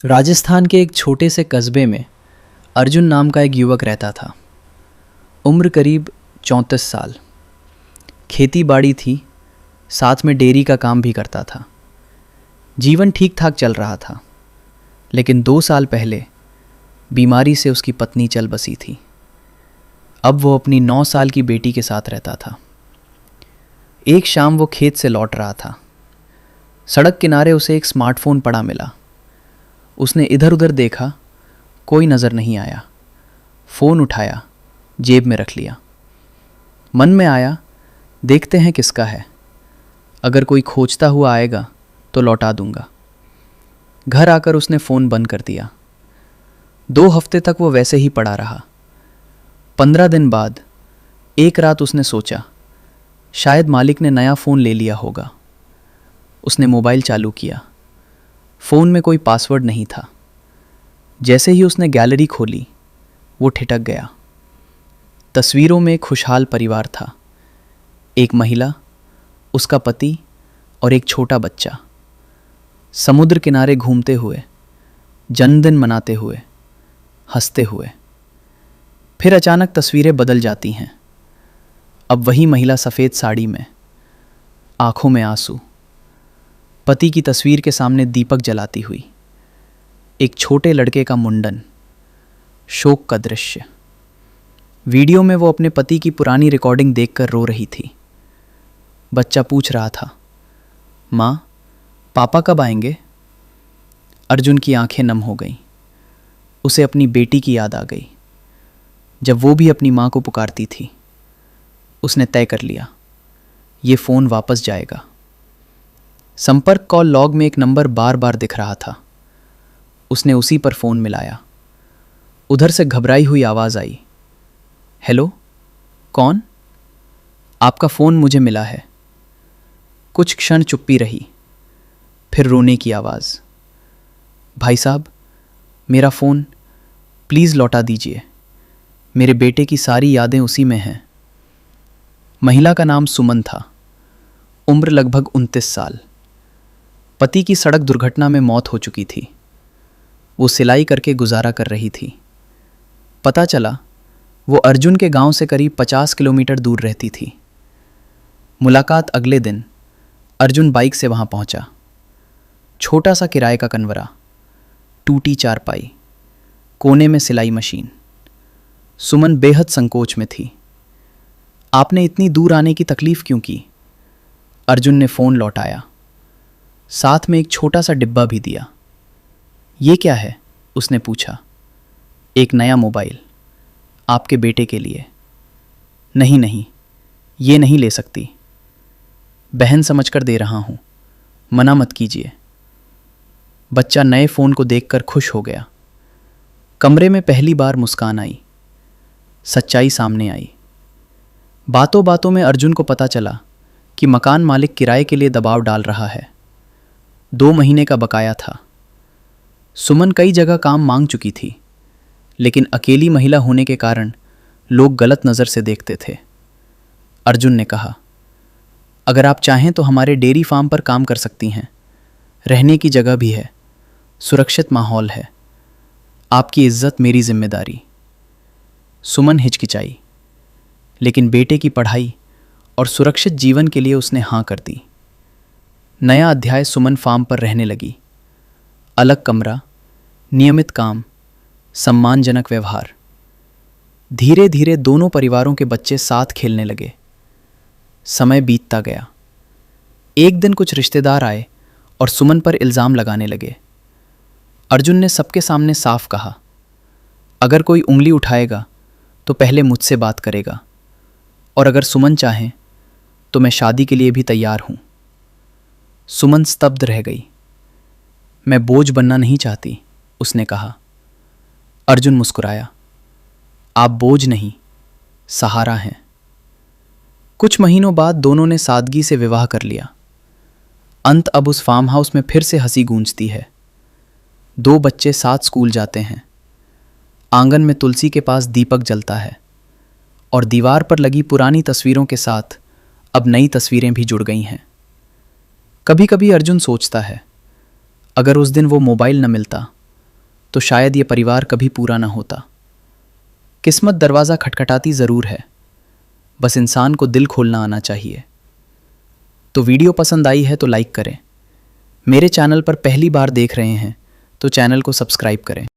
राजस्थान के एक छोटे से कस्बे में अर्जुन नाम का एक युवक रहता था। उम्र करीब 34 साल। खेती बाड़ी थी, साथ में डेयरी का काम भी करता था। जीवन ठीक ठाक चल रहा था, लेकिन 2 साल पहले बीमारी से उसकी पत्नी चल बसी थी। अब वो अपनी 9 साल की बेटी के साथ रहता था। एक शाम वो खेत से लौट रहा था। सड़क किनारे उसे एक स्मार्टफोन पड़ा मिला। उसने इधर उधर देखा, कोई नज़र नहीं आया। फ़ोन उठाया, जेब में रख लिया। मन में आया, देखते हैं किसका है। अगर कोई खोजता हुआ आएगा तो लौटा दूंगा। घर आकर उसने फ़ोन बंद कर दिया। 2 हफ्ते तक वो वैसे ही पड़ा रहा। 15 दिन बाद एक रात उसने सोचा, शायद मालिक ने नया फ़ोन ले लिया होगा। उसने मोबाइल चालू किया। फ़ोन में कोई पासवर्ड नहीं था। जैसे ही उसने गैलरी खोली, वो ठिठक गया। तस्वीरों में एक खुशहाल परिवार था। एक महिला, उसका पति और एक छोटा बच्चा। समुद्र किनारे घूमते हुए, जन्मदिन मनाते हुए, हंसते हुए। फिर अचानक तस्वीरें बदल जाती हैं। अब वही महिला सफ़ेद साड़ी में, आंखों में आंसू, पति की तस्वीर के सामने दीपक जलाती हुई। एक छोटे लड़के का मुंडन, शोक का दृश्य। वीडियो में वो अपने पति की पुरानी रिकॉर्डिंग देखकर रो रही थी। बच्चा पूछ रहा था, माँ, पापा कब आएंगे? अर्जुन की आंखें नम हो गईं। उसे अपनी बेटी की याद आ गई, जब वो भी अपनी माँ को पुकारती थी। उसने तय कर लिया, ये फ़ोन वापस जाएगा। संपर्क कॉल लॉग में एक नंबर बार बार दिख रहा था। उसने उसी पर फ़ोन मिलाया। उधर से घबराई हुई आवाज़ आई, हेलो, कौन? आपका फ़ोन मुझे मिला है। कुछ क्षण चुप्पी रही, फिर रोने की आवाज़, भाई साहब, मेरा फ़ोन प्लीज़ लौटा दीजिए। मेरे बेटे की सारी यादें उसी में हैं। महिला का नाम सुमन था। उम्र लगभग 29 साल। पति की सड़क दुर्घटना में मौत हो चुकी थी। वो सिलाई करके गुजारा कर रही थी। पता चला वो अर्जुन के गांव से करीब 50 किलोमीटर दूर रहती थी। मुलाकात अगले दिन। अर्जुन बाइक से वहां पहुंचा। छोटा सा किराए का कनवरा, टूटी चारपाई, कोने में सिलाई मशीन। सुमन बेहद संकोच में थी। आपने इतनी दूर आने की तकलीफ क्यों की? अर्जुन ने फ़ोन लौटाया। साथ में एक छोटा सा डिब्बा भी दिया। ये क्या है? उसने पूछा। एक नया मोबाइल, आपके बेटे के लिए। नहीं नहीं, ये नहीं ले सकती। बहन समझकर दे रहा हूँ, मना मत कीजिए। बच्चा नए फ़ोन को देखकर खुश हो गया। कमरे में पहली बार मुस्कान आई। सच्चाई सामने आई। बातों बातों में अर्जुन को पता चला कि मकान मालिक किराए के लिए दबाव डाल रहा है। 2 महीने का बकाया था। सुमन कई जगह काम मांग चुकी थी, लेकिन अकेली महिला होने के कारण लोग गलत नज़र से देखते थे। अर्जुन ने कहा, अगर आप चाहें तो हमारे डेयरी फार्म पर काम कर सकती हैं। रहने की जगह भी है, सुरक्षित माहौल है। आपकी इज्जत मेरी जिम्मेदारी। सुमन हिचकिचाई, लेकिन बेटे की पढ़ाई और सुरक्षित जीवन के लिए उसने हाँ कर दी। नया अध्याय। सुमन फार्म पर रहने लगी। अलग कमरा, नियमित काम, सम्मानजनक व्यवहार। धीरे धीरे दोनों परिवारों के बच्चे साथ खेलने लगे। समय बीतता गया। एक दिन कुछ रिश्तेदार आए और सुमन पर इल्ज़ाम लगाने लगे। अर्जुन ने सबके सामने साफ कहा, अगर कोई उंगली उठाएगा तो पहले मुझसे बात करेगा, और अगर सुमन चाहे तो मैं शादी के लिए भी तैयार हूं। सुमन स्तब्ध रह गई। मैं बोझ बनना नहीं चाहती, उसने कहा। अर्जुन मुस्कुराया, आप बोझ नहीं, सहारा हैं। कुछ महीनों बाद दोनों ने सादगी से विवाह कर लिया। अंत अब उस फार्म हाउस में फिर से हंसी गूंजती है। 2 बच्चे साथ स्कूल जाते हैं। आंगन में तुलसी के पास दीपक जलता है, और दीवार पर लगी पुरानी तस्वीरों के साथ अब नई तस्वीरें भी जुड़ गई हैं। कभी कभी अर्जुन सोचता है, अगर उस दिन वो मोबाइल न मिलता तो शायद ये परिवार कभी पूरा ना होता। किस्मत दरवाज़ा खटखटाती ज़रूर है, बस इंसान को दिल खोलना आना चाहिए। तो वीडियो पसंद आई है तो लाइक करें। मेरे चैनल पर पहली बार देख रहे हैं तो चैनल को सब्सक्राइब करें।